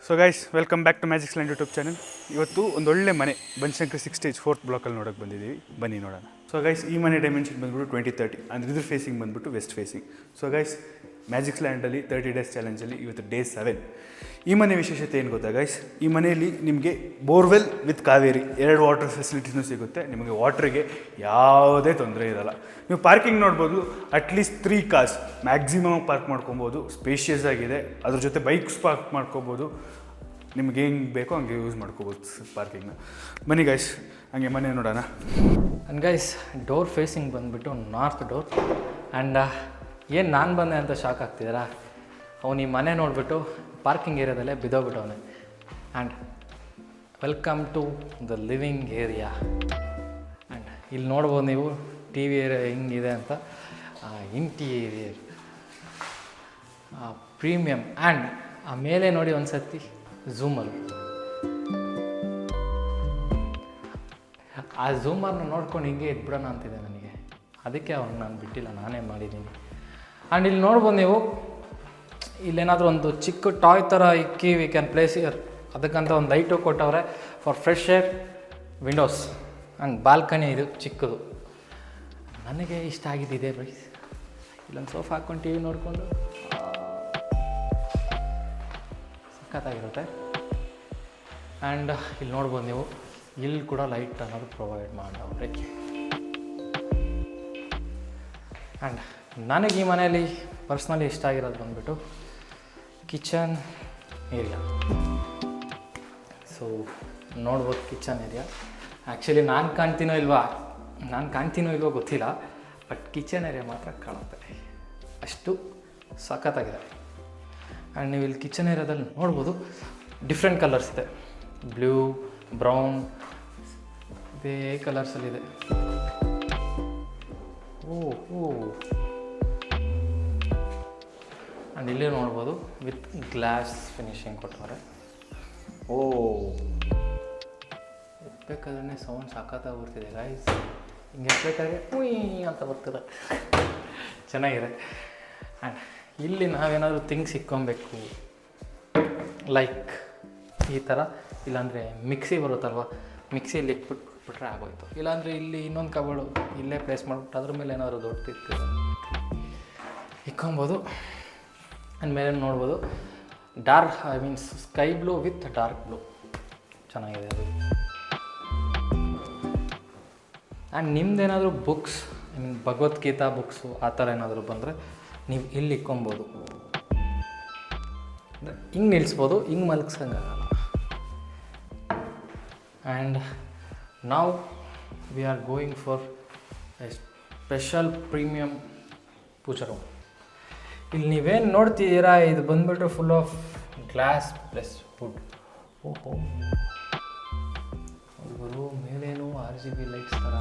So guys welcome back to Magics Land YouTube channel. ಇವತ್ತು ಒಂದು ಒಳ್ಳೆ ಮನೆ ಬನಶಂಕರಿ 6 ಸ್ಟೇಜ್ 4th ಬ್ಲಾಕಲ್ಲಿ ನೋಡೋಕೆ ಬಂದಿದ್ದೀವಿ. ಬನ್ನಿ ನೋಡೋಣ. ಸೊ ಗೈಸ್ ಈ ಮನೆ ಡೈಮೆನ್ಷನ್ ಬಂದ್ಬಿಟ್ಟು 2030 ಅಂದರೆ ಇದ್ರ ಫೇಸಿಂಗ್ ಬಂದ್ಬಿಟ್ಟು west facing. So guys magics ಲ್ಯಾಂಡಲ್ಲಿ 30 ಡೇಸ್ ಚಾಲೆಂಜಲ್ಲಿ ಇವತ್ತು ಡೇ 7. ಈ ಮನೆ ವಿಶೇಷತೆ ಏನು ಗೊತ್ತಾ ಗೈಸ್, ಈ ಮನೆಯಲ್ಲಿ ನಿಮಗೆ ಬೋರ್ವೆಲ್ ವಿತ್ ಕಾವೇರಿ 2 ವಾಟರ್ ಫೆಸಿಲಿಟೀಸ್ನೂ ಸಿಗುತ್ತೆ. ನಿಮಗೆ ವಾಟ್ರಿಗೆ ಯಾವುದೇ ತೊಂದರೆ ಇರೋಲ್ಲ. ನೀವು ಪಾರ್ಕಿಂಗ್ ನೋಡ್ಬೋದು, ಅಟ್ಲೀಸ್ಟ್ 3 ಕಾರ್ಸ್ ಮ್ಯಾಕ್ಸಿಮಮ್ ಪಾರ್ಕ್ ಮಾಡ್ಕೊಬೋದು. ಸ್ಪೇಷಿಯಸ್ ಆಗಿದೆ. ಅದ್ರ ಜೊತೆ ಬೈಕ್ಸ್ ಪಾರ್ಕ್ ಮಾಡ್ಕೋಬೋದು. ನಿಮ್ಗೆ ಹೆಂಗೆ ಬೇಕೋ ಹಂಗೆ ಯೂಸ್ ಮಾಡ್ಕೋಬೋದು ಪಾರ್ಕಿಂಗ್ನ. ಬನ್ನಿ ಗೈಸ್ ಹಂಗೆ ಮನೆ ನೋಡೋಣ. ಆ್ಯಂಡ್ ಗೈಸ್ ಡೋರ್ ಫೇಸಿಂಗ್ ಬಂದುಬಿಟ್ಟು ನಾರ್ತ್ ಡೋರ್. ಆ್ಯಂಡ್ ಏನು ನಾನು ಬಂದೆ ಅಂತ ಶಾಕ್ ಆಗ್ತಿದ್ದೀರಾ? ಅವನು ಈ ಮನೆ ನೋಡಿಬಿಟ್ಟು ಪಾರ್ಕಿಂಗ್ ಏರಿಯಾದಲ್ಲೇ ಬಿದ್ದೋಗ್ಬಿಟ್ಟವನೆ. And welcome to the living area. And ಇಲ್ಲಿ ನೋಡ್ಬೋದು ನೀವು ಟಿ ವಿ ಏರಿಯಾ ಹೆಂಗಿದೆ ಅಂತ. Interior premium. ಆ್ಯಂಡ್ ಆ ಮೇಲೆ ನೋಡಿ ಒಂದು ಸರ್ತಿ ಝೂಮಲ್ಲಿ ಆ ಝೂಮರ್ನ ನೋಡ್ಕೊಂಡು ಹಿಂಗೆ ಇದ್ಬಿಡೋಣ ಅಂತಿದೆ ನನಗೆ. ಅದಕ್ಕೆ ಅವ್ನು ನಾನು ಬಿಟ್ಟಿಲ್ಲ, ನಾನೇ ಮಾಡಿದ್ದೀನಿ. ಆ್ಯಂಡ್ ಇಲ್ಲಿ ನೋಡ್ಬೋದು ನೀವು, ಇಲ್ಲೇನಾದರೂ ಒಂದು ಚಿಕ್ಕ ಟಾಯ್ ಥರ ಇಕ್ಕಿ ವಿ ಕ್ಯಾನ್ ಪ್ಲೇಸ್ ಇಯರ್. ಅದಕ್ಕಂತ ಒಂದು ಲೈಟು ಕೊಟ್ಟವ್ರೆ for fresh air, Windows and balcony. ಇದು ಚಿಕ್ಕದು ನನಗೆ ಇಷ್ಟ ಆಗಿದ್ದಿದೆ ಪ್ರೈಸ್. ಇಲ್ಲೊಂದು ಸೋಫಾ ಹಾಕ್ಕೊಂಡು ಟಿ ವಿ ನೋಡಿಕೊಂಡು ಸಖತ್ತಾಗಿರುತ್ತೆ. ಆ್ಯಂಡ್ ಇಲ್ಲಿ ನೋಡ್ಬೋದು ನೀವು, ಇಲ್ಲಿ ಕೂಡ ಲೈಟ್ ಅನ್ನೋದು ಪ್ರೊವೈಡ್ ಮಾಡವ್ರೆ. ಆ್ಯಂಡ್ ನನಗೆ ಈ ಮನೆಯಲ್ಲಿ ಪರ್ಸ್ನಲಿ ಇಷ್ಟ ಆಗಿರೋದು ಬಂದುಬಿಟ್ಟು ಕಿಚನ್ ಏರಿಯಾ. ಸೊ ನೋಡ್ಬೋದು ಕಿಚನ್ ಏರಿಯಾ. ಆ್ಯಕ್ಚುಲಿ ನಾನು ಕಾಣ್ತೀನೋ ಇಲ್ವೋ ಗೊತ್ತಿಲ್ಲ, ಬಟ್ ಕಿಚನ್ ಏರಿಯಾ ಮಾತ್ರ ಕಾಣುತ್ತೆ. ಅಷ್ಟು ಸಖತ್ತಾಗಿದೆ. ಆ್ಯಂಡ್ ನೀವು ಇಲ್ಲಿ ಕಿಚನ್ ಏರಿಯಾದಲ್ಲಿ ನೋಡ್ಬೋದು ಡಿಫ್ರೆಂಟ್ ಕಲರ್ಸ್ ಇದೆ. ಬ್ಲೂ, ಬ್ರೌನ್, ಇದೇ ಕಲರ್ಸಲ್ಲಿದೆ. ಆ್ಯಂಡ್ ಇಲ್ಲಿ ನೋಡ್ಬೋದು ವಿತ್ ಗ್ಲಾಸ್ ಫಿನಿಶಿಂಗ್ ಕೊಟ್ಟವ್ರೆ. ಎತ್ಬೇಕಾದ್ರೆ ಸೌಂಡ್ ಸಖತ್ತಾಗಿ ಬರ್ತಿದೆ ಗೈಸ್. ಹಿಂಗೆ ಎತ್ಬೇಕಾದ್ರೆ ಉಯ್ ಅಂತ ಬರ್ತದೆ, ಚೆನ್ನಾಗಿದೆ. ಆ್ಯಂಡ್ ಇಲ್ಲಿ ನಾವೇನಾದರೂ ಥಿಂಗ್ಸ್ ಇಕ್ಕೊಬೇಕು, ಲೈಕ್ ಈ ಥರ. ಇಲ್ಲಾಂದರೆ ಮಿಕ್ಸಿ ಬರುತ್ತಲ್ವ, ಮಿಕ್ಸಿಯಲ್ಲಿ ಇಟ್ಬಿಟ್ರೆ ಆಗೋಯ್ತು. ಇಲ್ಲಾಂದರೆ ಇಲ್ಲಿ ಇನ್ನೊಂದು ಕಬೋರ್ಡು ಇಲ್ಲೇ ಪ್ಲೇಸ್ ಮಾಡಿಬಿಟ್ಟು ಅದ್ರ ಮೇಲೆ ಏನಾದರೂ ದೊಡ್ಡ ಇಕ್ಕೊಬೋದು. ಆ್ಯಂಡ್ ಮೇಲೆ ನೋಡ್ಬೋದು dark, sky blue with dark blue, ಚೆನ್ನಾಗಿದೆ ಅದು. ಆ್ಯಂಡ್ ನಿಮ್ದೇನಾದರೂ ಬುಕ್ಸ್, ಭಗವದ್ಗೀತಾ ಬುಕ್ಸು ಆ ಥರ ಏನಾದರೂ ಬಂದರೆ ನೀವು ಇಲ್ಲಿ ಇಕ್ಕೊಬೋದು. ಹಿಂಗೆ ನಿಲ್ಲಿಸ್ಬೋದು, ಹಿಂಗೆ ಮಲಗಿಸಂಗಾಗಲ್ಲ. ಆ್ಯಂಡ್ ನಾವು we are going for a special premium pooja room. ಇಲ್ಲಿ ನೀವೇನು ನೋಡ್ತಿದ್ದೀರಾ, ಇದು ಬಂದುಬಿಟ್ಟು full of glass plus wood. ಅವರು ಮೇಲೇನು RGB ಲೈಟ್ಸ್ ಥರ.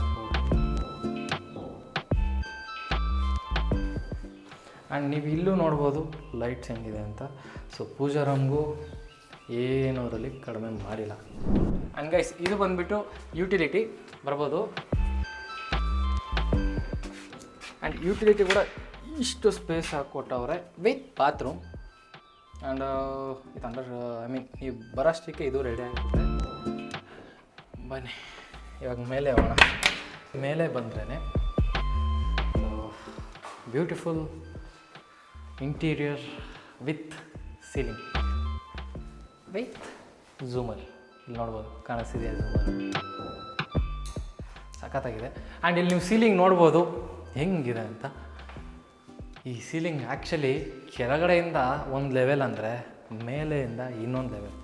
ಆ್ಯಂಡ್ ನೀವು ಇಲ್ಲೂ ನೋಡ್ಬೋದು ಲೈಟ್ಸ್ ಹೆಂಗಿದೆ ಅಂತ. ಸೊ ಪೂಜಾ ರೂಮ್ಗೂ ಏನೂ ಅದರಲ್ಲಿ ಕಡಿಮೆ ಮಾಡಿಲ್ಲ. ಆ್ಯಂಡ್ ಗೈಸ್ ಇದು ಬಂದುಬಿಟ್ಟು ಯುಟಿಲಿಟಿ ಬರ್ಬೋದು. ಆ್ಯಂಡ್ ಯುಟಿಲಿಟಿ ಕೂಡ ಇಷ್ಟು ಸ್ಪೇಸ್ ಹಾಕ್ಕೊಟ್ಟವ್ರೆ ವಿತ್ ಬಾತ್ರೂಮ್. ಆ್ಯಂಡ್ ಇದು ಅಂಡರ್ ನೀವು ಬರೋಷ್ಟಕ್ಕೆ ಇದು ರೆಡಿ ಆಗುತ್ತೆ. ಬನ್ನಿ ಇವಾಗ ಮೇಲೆ ಹೋಗೋಣ. ಮೇಲೆ ಬಂದ್ರೇ beautiful interior with ceiling with ಝೂಮರ್. ಇಲ್ಲಿ ನೋಡ್ಬೋದು, ಕಾಣಿಸ್ತಿದೆ ಝೂಮರ್, ಸಖತ್ತಾಗಿದೆ. ಆ್ಯಂಡ್ ಇಲ್ಲಿ ನೀವು ಸೀಲಿಂಗ್ ನೋಡ್ಬೋದು ಹೆಂಗಿದೆ ಅಂತ. ಈ ಸೀಲಿಂಗ್ ಆ್ಯಕ್ಚುಲಿ ಕೆಳಗಡೆಯಿಂದ ಒಂದು ಲೆವೆಲ್ ಅಂದರೆ ಮೇಲೆಯಿಂದ ಇನ್ನೊಂದು ಲೆವೆಲ್.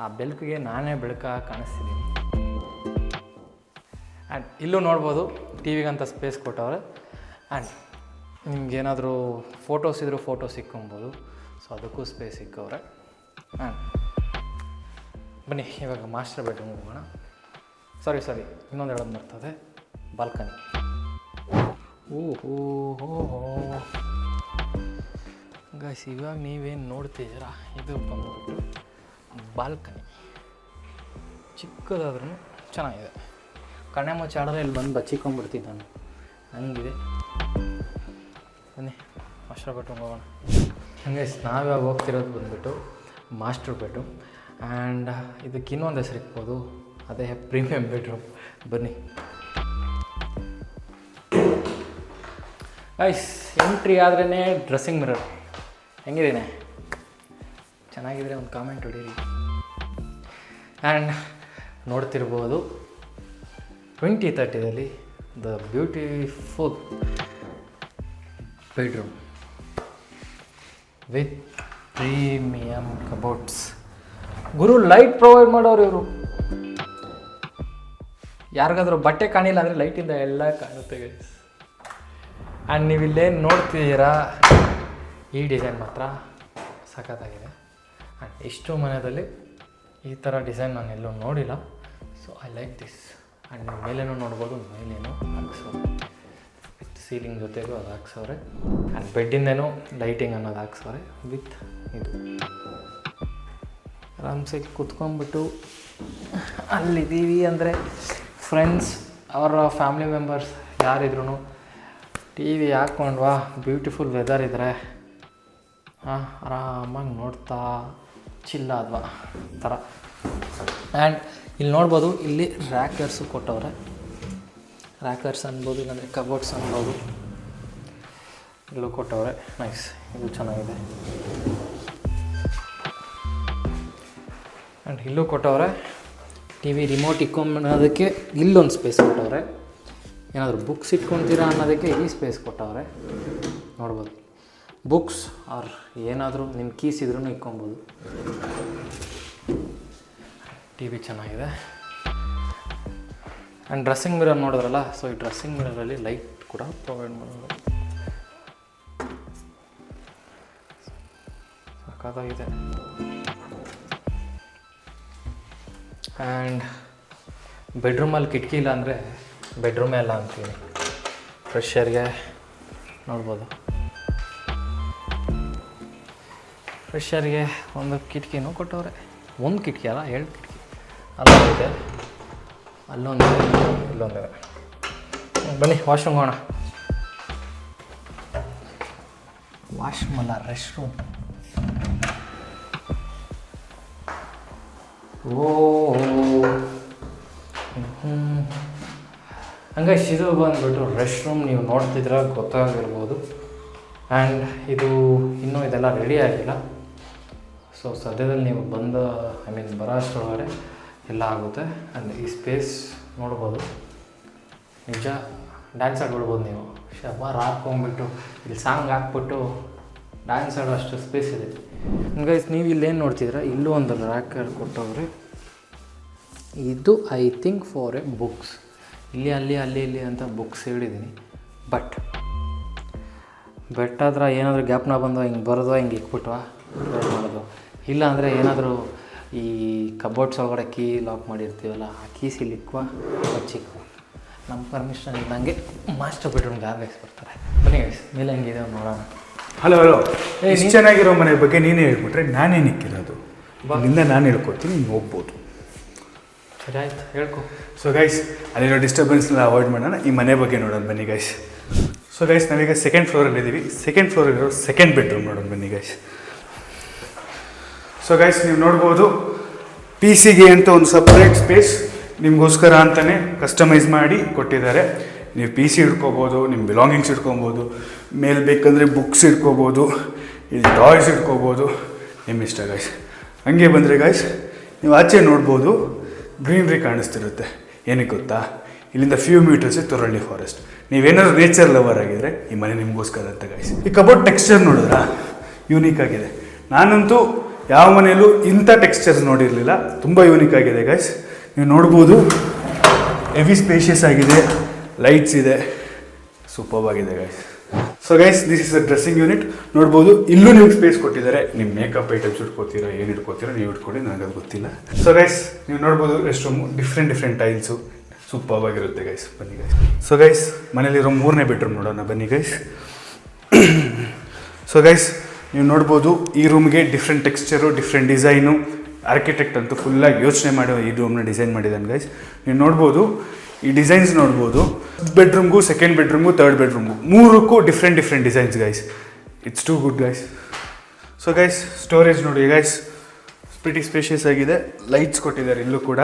ಆ ಬೆಳಕಿಗೆ ನಾನೇ ಬೆಳಕಾಗಿ ಕಾಣಿಸ್ತಿದ್ದೀನಿ. ಆ್ಯಂಡ್ ಇಲ್ಲೂ ನೋಡ್ಬೋದು ಟಿ ವಿಗಂತ ಸ್ಪೇಸ್ ಕೊಟ್ಟವ್ರೆ. ಆ್ಯಂಡ್ ನಿಮ್ಗೇನಾದರೂ ಫೋಟೋಸ್ ಇದ್ದರೂ ಫೋಟೋಸ್ ಇಕ್ಕೊಬೋದು. ಸೊ ಅದಕ್ಕೂ ಸ್ಪೇಸ್ ಇಕ್ಕವ್ರೆ. ಆ್ಯಂಡ್ ಬನ್ನಿ ಇವಾಗ ಮಾಸ್ಟರ್ ಬೆಡ್ರೂಮ್ ಹೋಗೋಣ. ಸಾರಿ ಇನ್ನೊಂದು ಹೇಳೋದು ಬರ್ತದೆ, ಬಾಲ್ಕನಿ. ಗೈಸ್ ಇವಾಗ ನೀವೇನು ನೋಡ್ತಿದ್ದೀರಾ, ಇದು ಬಂದ್ಬಿಟ್ಟು ಬಾಲ್ಕನಿ. ಚಿಕ್ಕದಾದ್ರೂ ಚೆನ್ನಾಗಿದೆ. ಕಣ್ಣೆ ಮುಚ್ಚಾಡಿದ್ರೆ ಇಲ್ಲಿ ಬಂದು ಬಚ್ಚಿಕೊಂಡ್ಬಿಡ್ತೀನಿ ನಾನು, ಹಂಗಿದೆ. ಬನ್ನಿ ಮಾಸ್ಟರ್ ಬೆಡ್ರೂಮ್ ಹೋಗೋಣ. ಹಂಗೆ ನಾವಿವಾಗ ಹೋಗ್ತಿರೋದು ಬಂದುಬಿಟ್ಟು ಮಾಸ್ಟರ್ ಬೆಡ್ರೂಮ್. ಆ್ಯಂಡ್ ಇದಕ್ಕೆ ಇನ್ನೊಂದು ಹೆಸರು ಇಕ್ಬೋದು, ಅದೇ ಪ್ರೀಮಿಯಂ ಬೆಡ್ರೂಮ್. ಬನ್ನಿ ಗೈಸ್, ಎಂಟ್ರಿ ಆದ್ರೇ ಡ್ರೆಸ್ಸಿಂಗ್ ಮಿರರ್. ಹೆಂಗಿದ್ದೀನಿ? ಚೆನ್ನಾಗಿದ್ರೆ ಒಂದು ಕಾಮೆಂಟ್ ಹೊಡೀರಿ. ಆ್ಯಂಡ್ ನೋಡ್ತಿರ್ಬೋದು 2030ದಲ್ಲಿ the beautiful bedroom with premium cupboards. ಗುರು ಲೈಟ್ ಪ್ರೊವೈಡ್ ಮಾಡೋರು ಇವರು. ಯಾರಿಗಾದ್ರೂ ಬಟ್ಟೆ ಕಾಣಿಲ್ಲ ಅಂದರೆ ಲೈಟಿಂದ ಎಲ್ಲ ಕಾಣುತ್ತೆ ಗೈಸ್. ಆ್ಯಂಡ್ ನೀವು ಇಲ್ಲೇನು ನೋಡ್ತಿದ್ದೀರಾ, ಈ ಡಿಸೈನ್ ಮಾತ್ರ ಸಖತ್ತಾಗಿದೆ. ಆ್ಯಂಡ್ ಇಷ್ಟು ಮನೆಯಲ್ಲಿ ಈ ಥರ ಡಿಸೈನ್ ನಾನು ಎಲ್ಲೂ ನೋಡಿಲ್ಲ. So I like this. And ನೀವು ಮೇಲೇನೂ ನೋಡ್ಬೋದು, ಮೇಲೇನೂ ಹಾಕ್ಸೋರೆ ವಿತ್ ಸೀಲಿಂಗ್ ಜೊತೆಗೂ ಅದು ಹಾಕ್ಸೋರೆ. ಆ್ಯಂಡ್ ಬೆಡ್ಡಿಂದೇನೂ ಲೈಟಿಂಗ್ ಅನ್ನೋದು ಹಾಕ್ಸೋರೆ ವಿತ್ ಇದು. ಆರಾಮ್ಸೆ ಕೂತ್ಕೊಂಡ್ಬಿಟ್ಟು ಅಲ್ಲಿದ್ದೀವಿ ಅಂದರೆ ಫ್ರೆಂಡ್ಸ್ ಅವರ ಫ್ಯಾಮಿಲಿ ಮೆಂಬರ್ಸ್ ಯಾರಿದ್ರು ಟಿ ವಿ ಹಾಕ್ಕೊಂಡ್ವಾ, ಬ್ಯೂಟಿಫುಲ್ ವೆದರ್ ಇದ್ದರೆ ಆರಾಮಾಗಿ ನೋಡ್ತಾ ಚಿಲ್ಲಾದ್ವಾ ಥರ. ಆ್ಯಂಡ್ ಇಲ್ಲಿ ನೋಡ್ಬೋದು, ಇಲ್ಲಿ ರ್ಯಾಕರ್ಸು ಕೊಟ್ಟವ್ರೆ. ರ್ಯಾಕರ್ಸ್ ಅನ್ಬೋದು, ಇಲ್ಲಾಂದರೆ ಕಬೋರ್ಡ್ಸ್ ಅನ್ಬೋದು, ಇಲ್ಲೂ ಕೊಟ್ಟವ್ರೆ. ನೈಸ್, ಇದು ಚೆನ್ನಾಗಿದೆ. ಆ್ಯಂಡ್ ಇಲ್ಲೂ ಕೊಟ್ಟವ್ರೆ. ಟಿ ವಿ ರಿಮೋಟ್ ಇಟ್ಕೊಂಬನ್ನೋದಕ್ಕೆ ಇಲ್ಲೊಂದು ಸ್ಪೇಸ್ ಕೊಟ್ಟವ್ರೆ. ಏನಾದರೂ ಬುಕ್ಸ್ ಇಟ್ಕೊತೀರಾ ಅನ್ನೋದಕ್ಕೆ ಈ ಸ್ಪೇಸ್ ಕೊಟ್ಟವ್ರೆ. ನೋಡ್ಬೋದು, ಬುಕ್ಸ್ ಆರ್ ಏನಾದರೂ ನಿಮ್ಮ ಕೀಸ್ ಇದ್ರೂ ಇಟ್ಕೊಬೋದು. ಟಿ ವಿ ಚೆನ್ನಾಗಿದೆ. ಆ್ಯಂಡ್ ಡ್ರೆಸ್ಸಿಂಗ್ ಮಿರರ್ ನೋಡಿದ್ರಲ್ಲ, ಸೊ ಈ ಡ್ರೆಸ್ಸಿಂಗ್ ಮಿರರಲ್ಲಿ ಲೈಟ್ ಕೂಡ ಪ್ರೊವೈಡ್ ಮಾಡೋದು. ಸಖತ್ತಾಗಿದೆ. ಆ್ಯಂಡ್ ಬೆಡ್ರೂಮಲ್ಲಿ ಕಿಟಕಿ ಇಲ್ಲ ಅಂದರೆ ಬೆಡ್ರೂಮೇ ಅಲ್ಲ ಅಂತೀನಿ. ಫ್ರೆಶ್ ಏರ್ಗೆ ನೋಡ್ಬೋದು, ಫ್ರೆಶ್ ಏರ್ಗೆ ಒಂದು ಕಿಟಕಿನೂ ಕೊಟ್ಟವ್ರೆ. ಒಂದು ಕಿಟಕಿ ಅಲ್ಲ, 2 ಕಿಟಕಿ. ಅಲ್ಲೊಂದಿದೆ, ಅಲ್ಲೊಂದಿದೆ, ಇಲ್ಲೊಂದಿದೆ. ಬನ್ನಿ ವಾಶ್ರೂಮ್ ಹೋಗೋಣ. ವಾಶ್ರೂಮ್ ಅಲ್ಲ, ರೆಸ್ಟ್ ರೂಮ್. ಓ ಹಂಗೆ ಇದು ಬಂದುಬಿಟ್ಟು ರೆಸ್ಟ್ ರೂಮ್. ನೀವು ನೋಡ್ತಿದ್ರೆ ಗೊತ್ತಾಗಿರ್ಬೋದು. ಆ್ಯಂಡ್ ಇದು ಇನ್ನೂ ಇದೆಲ್ಲ ರೆಡಿ ಆಗಿಲ್ಲ. ಸೊ ಸದ್ಯದಲ್ಲಿ ನೀವು ಬರೋ ಅಷ್ಟರೊಳಗಡೆ ಎಲ್ಲ ಆಗುತ್ತೆ. ಆ್ಯಂಡ್ ಈ ಸ್ಪೇಸ್ ನೋಡ್ಬೋದು, ನಿಜ ಡ್ಯಾನ್ಸ್ ಆಡ್ಬಿಡ್ಬೋದು ನೀವು. ಶಬಾರ್ ಹಾಕ್ಕೊಂಬಿಟ್ಟು ಇಲ್ಲಿ ಸಾಂಗ್ ಹಾಕ್ಬಿಟ್ಟು ಡ್ಯಾನ್ಸ್ ಆಡೋ ಅಷ್ಟು ಸ್ಪೇಸ್ ಇದೆ. ಗೈಸ್, ನೀವು ಇಲ್ಲೇನು ನೋಡ್ತಿದ್ರೆ, ಇಲ್ಲೂ ಒಂದು ರ್ಯಾಕರ್ ಕೊಟ್ಟವ್ರೆ. ಇದು I think for A books. ಇಲ್ಲಿ ಅಂತ ಬುಕ್ಸ್ ಹೇಳಿದ್ದೀನಿ. ಬಟ್ ಬೆಟ್ಟಾದ್ರೆ ಏನಾದರೂ ಗ್ಯಾಪ್ನ ಬಂದು ಹಿಂಗೆ ಬರೋದು, ಹಿಂಗೆ ಇಕ್ಬಿಟ್ವಾ ಮಾಡೋದು. ಇಲ್ಲ ಅಂದರೆ ಏನಾದರೂ ಈ ಕಬೋರ್ಡ್ಸ್ ಒಳಗಡೆ ಕೀ ಲಾಕ್ ಮಾಡಿರ್ತೀವಲ್ಲ, ಆ ಕೀಸ್ ಇಲ್ಲಿ ಇಕ್ವಾ ಚಿಕ್ಕ ನಮ್ಮ ಪರ್ಮಿಷನ್ ಇದ್ದಂಗೆ ಮಾಸ್ಟರ್ ಬೆಡ್ರೂಮ್ಗೆ ಗೈಸ್ ಬರ್ತಾರೆ. ಬನ್ನಿ ಗೈಸ್, ಮೇಲೆ ಹೆಂಗಿದೆ ನೋಡೋಣ. ಹಲೋ ಇಷ್ಟು ಚೆನ್ನಾಗಿರೋ ಮನೆ ಬಗ್ಗೆ ನೀನೇ ಹೇಳ್ಬಿಟ್ರೆ ನಾನೇನು ಇಕ್ಕಿರೋದು. ಇಲ್ಲಿಂದ ನಾನು ಹೇಳ್ಕೊಡ್ತೀನಿ, ನೀನು ಹೋಗ್ಬೋದು. ಸರಿ ಆಯ್ತು, ಹೇಳ್ಕೊ. ಸೊ ಗೈಸ್, ಅಲ್ಲಿರೋ ಡಿಸ್ಟರ್ಬೆನ್ಸ್ನ ಅವಾಯ್ಡ್ ಮಾಡೋಣ, ಈ ಮನೆ ಬಗ್ಗೆ ನೋಡೋಣ ಬನ್ನಿ ಗೈಸ್. ಸೊ ಗೈಸ್, ನಾವೀಗ 2nd ಫ್ಲೋರಲ್ಲಿ ಇದ್ದೀವಿ. 2nd ಫ್ಲೋರಲ್ಲಿರೋ 2nd ಬೆಡ್ರೂಮ್ ನೋಡೋಣ ಬನ್ನಿ ಗೈಸ್. ಸೊ ಗೈಸ್, ನೀವು ನೋಡ್ಬೋದು, ಪಿ ಸಿಗೆ ಅಂತ ಒಂದು ಸಪ್ರೇಟ್ ಸ್ಪೇಸ್ ನಿಮಗೋಸ್ಕರ ಅಂತಲೇ ಕಸ್ಟಮೈಸ್ ಮಾಡಿ ಕೊಟ್ಟಿದ್ದಾರೆ. ನೀವು ಪಿ ಸಿ ಇಟ್ಕೋಬೋದು, ನಿಮ್ಮ ಬಿಲಾಂಗಿಂಗ್ಸ್ ಇಟ್ಕೊಬೋದು, ಮೇಲೆ ಬೇಕಂದರೆ ಬುಕ್ಸ್ ಇಟ್ಕೋಬೋದು, ಇಲ್ಲಿ ಟಾಯ್ಸ್ ಇಟ್ಕೋಬೋದು, ನಿಮ್ಮ ಇಷ್ಟ ಗೈಸ್. ಹಂಗೆ ಬಂದರೆ ಗೈಸ್, ನೀವು ಆಚೆ ನೋಡ್ಬೋದು, ಗ್ರೀನ್ರಿ ಕಾಣಿಸ್ತಿರುತ್ತೆ. ಏನಕ್ಕೆ ಗೊತ್ತಾ, ಇಲ್ಲಿಂದ ಫ್ಯೂ ಮೀಟರ್ಸೇ ತೊರಳ್ಳಿ ಫಾರೆಸ್ಟ್. ನೀವೇನಾದ್ರು ನೇಚರ್ ಲವರ್ ಆಗಿದ್ರೆ ಈ ಮನೆ ನಿಮಗೋಸ್ಕರ ಅಂತ ಗೈಸ್. ಈ ಕಬೋರ್ಡ್ ಟೆಕ್ಸ್ಚರ್ ನೋಡಿದ್ರಾ, ಯೂನಿಕ್ ಆಗಿದೆ. ನಾನಂತೂ ಯಾವ ಮನೆಯಲ್ಲೂ ಇಂಥ ಟೆಕ್ಸ್ಚರ್ಸ್ ನೋಡಿರಲಿಲ್ಲ. ತುಂಬ ಯೂನಿಕ್ ಆಗಿದೆ ಗೈಸ್. ನೀವು ನೋಡ್ಬೋದು, ಹೆವಿ ಸ್ಪೇಷಿಯಸ್ ಆಗಿದೆ, ಲೈಟ್ಸ್ ಇದೆ, ಸೂಪರ್ ಆಗಿದೆ guys. So guys, this is a dressing unit. ನೋಡ್ಬೋದು, ಇಲ್ಲೂ ನಿಮ್ಗೆ ಸ್ಪೇಸ್ ಕೊಟ್ಟಿದ್ದಾರೆ. ನಿಮ್ಮ ಮೇಕಪ್ ಐಟಮ್ಸ್ ಇಟ್ಕೋತೀರಾ, ಏನು ಇಟ್ಕೋತೀರಾ ನೀವು ಇಟ್ಕೊಳ್ಳಿ, ನನಗದು ಗೊತ್ತಿಲ್ಲ. ಸೊ ಗೈಸ್, ನೀವು ನೋಡ್ಬೋದು rest room different tiles, super ಆಗಿರುತ್ತೆ ಗೈಸ್. ಬನ್ನಿ ಗೈಸ್. ಸೊ ಗೈಸ್, ಮನೇಲಿರೋ 3ನೇ ಬೆಡ್ರೂಮ್ ನೋಡೋಣ ಬನ್ನಿ ಗೈಸ್. ಸೊ ಗೈಸ್, ನೀವು ನೋಡ್ಬೋದು, ಈ ರೂಮ್ಗೆ different texture, different design. Architect ಅಂತೂ ಫುಲ್ಲಾಗಿ ಯೋಚನೆ ಮಾಡಿ ಈ ರೂಮ್ನ ಡಿಸೈನ್ ಮಾಡಿದ್ದಾನೆ ಗೈಸ್. ನೀವು ನೋಡ್ಬೋದು, ಈ ಡಿಸೈನ್ಸ್ ನೋಡ್ಬೋದು. ಬೆಡ್ರೂಮ್ಗೂ, 2nd ಬೆಡ್ರೂಮ್ಗೂ, 3rd ಬೆಡ್ರೂಮ್ಗೂ, 3ಕ್ಕೂ different designs guys. It's too good guys. So guys, storage ನೋಡಿ ಗೈಸ್, ಪ್ರಿಟಿ ಸ್ಪೇಷಿಯಸ್ ಆಗಿದೆ. ಲೈಟ್ಸ್ ಕೊಟ್ಟಿದ್ದಾರೆ ಇಲ್ಲೂ ಕೂಡ.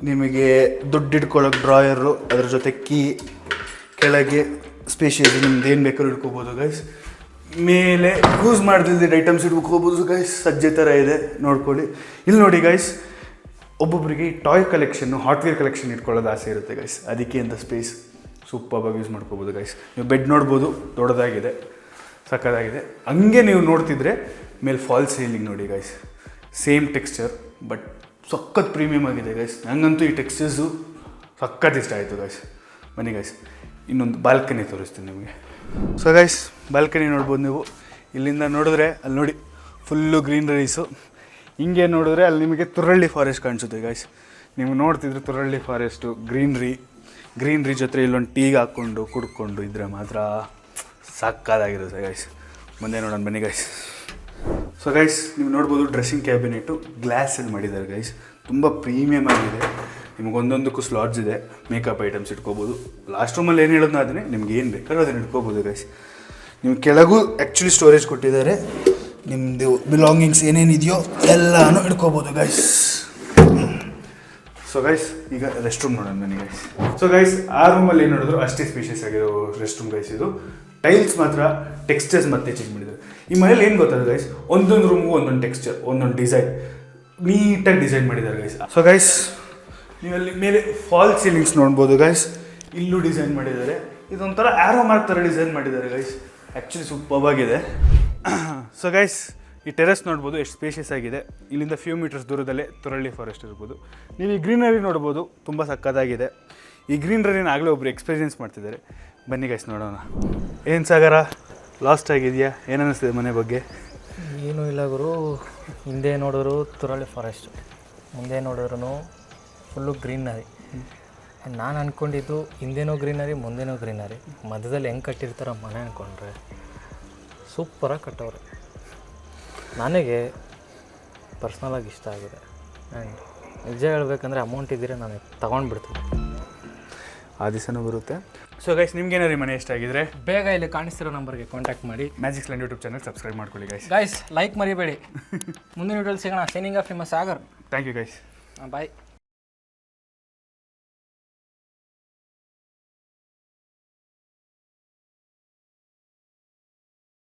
ನಿಮಗೆ ದುಡ್ಡು ಇಟ್ಕೊಳ್ಳೋಕೆ ಡ್ರಾಯರು, ಅದ್ರ ಜೊತೆ ಕೀ, ಕೆಳಗೆ ಸ್ಪೇಷಿಯಸ್ ನಿಮ್ದು ಏನು ಬೇಕಾದ್ರೂ ಇಟ್ಕೋಬೋದು ಗೈಸ್. ಮೇಲೆ ಯೂಸ್ ಮಾಡ್ತಿದ್ದ ಐಟಮ್ಸ್ ಇಟ್ಕೋಬೋದು ಗೈಸ್. ಸಜ್ಜೆ ಥರ ಇದೆ, ನೋಡ್ಕೊಳ್ಳಿ. ಇಲ್ಲಿ ನೋಡಿ ಗೈಸ್, ಒಬ್ಬೊಬ್ಬರಿಗೆ ಈ ಟಾಯ್ ಕಲೆಕ್ಷನ್ನು, ಹಾಟ್ವೇರ್ ಕಲೆಕ್ಷನ್ ಇಟ್ಕೊಳ್ಳೋದು ಆಸೆ ಇರುತ್ತೆ ಗೈಸ್. ಅದಕ್ಕೆ ಅಂತ ಸ್ಪೇಸ್ ಸೂಪರ್ಬಾಗಿ ಯೂಸ್ ಮಾಡ್ಕೋಬೋದು ಗೈಸ್. ನೀವು ಬೆಡ್ ನೋಡ್ಬೋದು, ದೊಡ್ಡದಾಗಿದೆ, ಸಕ್ಕತ್ತಾಗಿದೆ. ಹಂಗೆ ನೀವು ನೋಡ್ತಿದ್ರೆ ಮೇಲೆ ಫಾಲ್ ಸೀಲಿಂಗ್ ನೋಡಿ ಗೈಸ್. ಸೇಮ್ ಟೆಕ್ಸ್ಚರ್ ಬಟ್ ಸಖತ್ ಪ್ರೀಮಿಯಮ್ ಆಗಿದೆ ಗೈಸ್. ನನಗಂತೂ ಈ ಟೆಕ್ಸ್ಚರ್ಸು ಸಖತ್ ಇಷ್ಟ ಆಯಿತು ಗೈಸ್. ಬನ್ನಿ ಗೈಸ್, ಇನ್ನೊಂದು ಬಾಲ್ಕನಿ ತೋರಿಸ್ತೀನಿ ನಿಮಗೆ. ಸೊ ಗೈಸ್, ಬಾಲ್ಕನಿ ನೋಡ್ಬೋದು ನೀವು. ಇಲ್ಲಿಂದ ನೋಡಿದ್ರೆ ಅಲ್ಲಿ ನೋಡಿ ಫುಲ್ಲು ಗ್ರೀನರೀಸು. ಹಿಂಗೆ ನೋಡಿದ್ರೆ ಅಲ್ಲಿ ನಿಮಗೆ ತುರಳ್ಳಿ ಫಾರೆಸ್ಟ್ ಕಾಣಿಸುತ್ತೆ ಗೈಸ್. ನೀವು ನೋಡ್ತಿದ್ರೆ ತುರಳ್ಳಿ ಫಾರೆಸ್ಟು, ಗ್ರೀನ್ರಿ ಜೊತೆ ಇಲ್ಲೊಂದು ಟೀಗೆ ಹಾಕ್ಕೊಂಡು ಕುಡ್ಕೊಂಡು ಇದ್ದರೆ ಮಾತ್ರ ಸಾಕಾಗಿರುತ್ತೆ ಗೈಸ್. ಮುಂದೆ ನೋಡೋಣ ಬನ್ನಿ ಗೈಸ್. ಸೊ ಗೈಸ್, ನೀವು ನೋಡ್ಬೋದು ಡ್ರೆಸ್ಸಿಂಗ್ ಕ್ಯಾಬಿನೆಟು ಗ್ಲಾಸಲ್ಲಿ ಮಾಡಿದ್ದಾರೆ ಗೈಸ್. ತುಂಬ ಪ್ರೀಮಿಯಮ್ ಆಗಿದೆ. ನಿಮ್ಗೆ ಒಂದೊಂದಕ್ಕೂ ಸ್ಲಾಟ್ಸ್ ಇದೆ, ಮೇಕಪ್ ಐಟಮ್ಸ್ ಇಟ್ಕೋಬೋದು. ಲಾಸ್ಟ್ ರೂಮಲ್ಲಿ ಏನು ಹೇಳೋದು ಅದನ್ನೇ, ನಿಮ್ಗೆ ಏನು ಬೇಕಾದ್ರೂ ಅದನ್ನು ಇಟ್ಕೋಬೋದು ಗೈಸ್. ನಿಮ್ಗೆ ಕೆಳಗೂ ಆ್ಯಕ್ಚುಲಿ ಸ್ಟೋರೇಜ್ ಕೊಟ್ಟಿದ್ದಾರೆ. ನಿಮ್ಮದು ಬಿಲಾಂಗಿಂಗ್ಸ್ ಏನೇನಿದೆಯೋ ಎಲ್ಲನೂ ಇಟ್ಕೋಬೋದು ಗೈಸ್. ಸೊ ಗೈಸ್, ಈಗ ರೆಸ್ಟ್ ರೂಮ್ ನೋಡೋಣ ಬನ್ನಿ ಗೈಸ್. ಸೊ ಗೈಸ್, ಆ ರೂಮಲ್ಲಿ ಏನು ನೋಡಿದ್ರು ಅಷ್ಟೇ ಸ್ಪೇಷಿಯಸ್ ಆಗಿರೋ ರೆಸ್ಟ್ ರೂಮ್ ಗೈಸ್. ಇದು ಟೈಲ್ಸ್ ಮಾತ್ರ ಟೆಕ್ಸ್ಚರ್ಸ್ ಮತ್ತೆ ಚೇಂಜ್ ಮಾಡಿದ್ದಾರೆ. ಈ ಮನೇಲಿ ಏನು ಗೊತ್ತದ ಗೈಸ್, ಒಂದೊಂದು ರೂಮ್ಗೂ ಒಂದೊಂದು ಟೆಕ್ಸ್ಚರ್, ಒಂದೊಂದು ಡಿಸೈನ್ ನೀಟಾಗಿ ಡಿಸೈನ್ ಮಾಡಿದ್ದಾರೆ ಗೈಸ್. ಸೊ ಗೈಸ್, ನೀವಲ್ಲಿ ಮೇಲೆ ಫಾಲ್ ಸೀಲಿಂಗ್ಸ್ ನೋಡ್ಬೋದು ಗೈಸ್. ಇಲ್ಲೂ ಡಿಸೈನ್ ಮಾಡಿದ್ದಾರೆ. ಇದೊಂಥರ ಆ್ಯರೋ ಮಾರ್ಕ್ ಥರ ಡಿಸೈನ್ ಮಾಡಿದ್ದಾರೆ ಗೈಸ್. ಆ್ಯಕ್ಚುಲಿ ಸೂಪರ್ಬಾಗಿದೆ. ಸೊ ಗೈಸ್, ಈ ಟೆರೆಸ್ ನೋಡ್ಬೋದು ಎಷ್ಟು ಸ್ಪೇಷಿಯಸ್ ಆಗಿದೆ. ಇಲ್ಲಿಂದ ಫ್ಯೂ ಮೀಟರ್ಸ್ ದೂರದಲ್ಲೇ ತುರಳ್ಳಿ ಫಾರೆಸ್ಟ್ ಇರ್ಬೋದು. ನೀವು ಈ ಗ್ರೀನರಿ ನೋಡ್ಬೋದು, ತುಂಬ ಸಕ್ಕತ್ತಾಗಿದೆ. ಈ ಗ್ರೀನರಿನ ಆಗಲೇ ಒಬ್ರು ಎಕ್ಸ್ಪೀರಿಯೆನ್ಸ್ ಮಾಡ್ತಿದ್ದಾರೆ. ಬನ್ನಿ ಗೈಸ್ ನೋಡೋಣ. ಏನು ಸಾಗರ, ಲಾಸ್ಟ್ ಆಗಿದೆಯಾ? ಏನು ಅನ್ನಿಸ್ತಿದೆ ಮನೆ ಬಗ್ಗೆ? ಏನೂ ಇಲ್ಲ ಗುರು. ಹಿಂದೆ ನೋಡಿದ್ರು ತುರಳ್ಳಿ ಫಾರೆಸ್ಟು, ಮುಂದೆ ನೋಡಿದ್ರು ಫುಲ್ಲು ಗ್ರೀನರಿ. ನಾನು ಅಂದ್ಕೊಂಡಿದ್ದು ಹಿಂದೇನೋ ಗ್ರೀನರಿ, ಮುಂದೇನೋ ಗ್ರೀನರಿ, ಮಧ್ಯದಲ್ಲಿ ಹೆಂಗೆ ಕಟ್ಟಿರ್ತಾರೋ ಮನೆ ಅಂದ್ಕೊಂಡ್ರೆ ಸೂಪರಾಗಿ ಕಟ್ಟವ್ರೆ. ನನಗೆ ಪರ್ಸ್ನಲಾಗಿ ಇಷ್ಟ ಆಗಿದೆ. ಆ್ಯಂಡ್ ನಿಜ ಹೇಳ್ಬೇಕಂದ್ರೆ ಅಮೌಂಟ್ ಇದ್ದರೆ ನಾನು ತೊಗೊಂಡ್ಬಿಡ್ತೀನಿ. ಆ ದಿವಸನೂ ಬರುತ್ತೆ. ಸೊ ಗೈಸ್, ನಿಮ್ಗೇನಾದ್ರು ಮನೆ ಇಷ್ಟ ಆಗಿದ್ರೆ ಬೇಗ ಇಲ್ಲಿ ಕಾಣಿಸ್ತಿರೋ ನಂಬರ್ಗೆ ಕಾಂಟ್ಯಾಕ್ಟ್ ಮಾಡಿ. Magics Land YouTube channel subscribe ಮಾಡ್ಕೊಳ್ಳಿ ಗೈಸ್. ಗೈಸ್, ಲೈಕ್ ಮರಿಬೇಡಿ. ಮುಂದಿನ ವಿಡಿಯೋಲಿ ಸಿಗೋಣ. ಸೈನಿಂಗ್ ಆಫ್ ನಿಮ್ಮ Sagar. Thank you guys. Bye.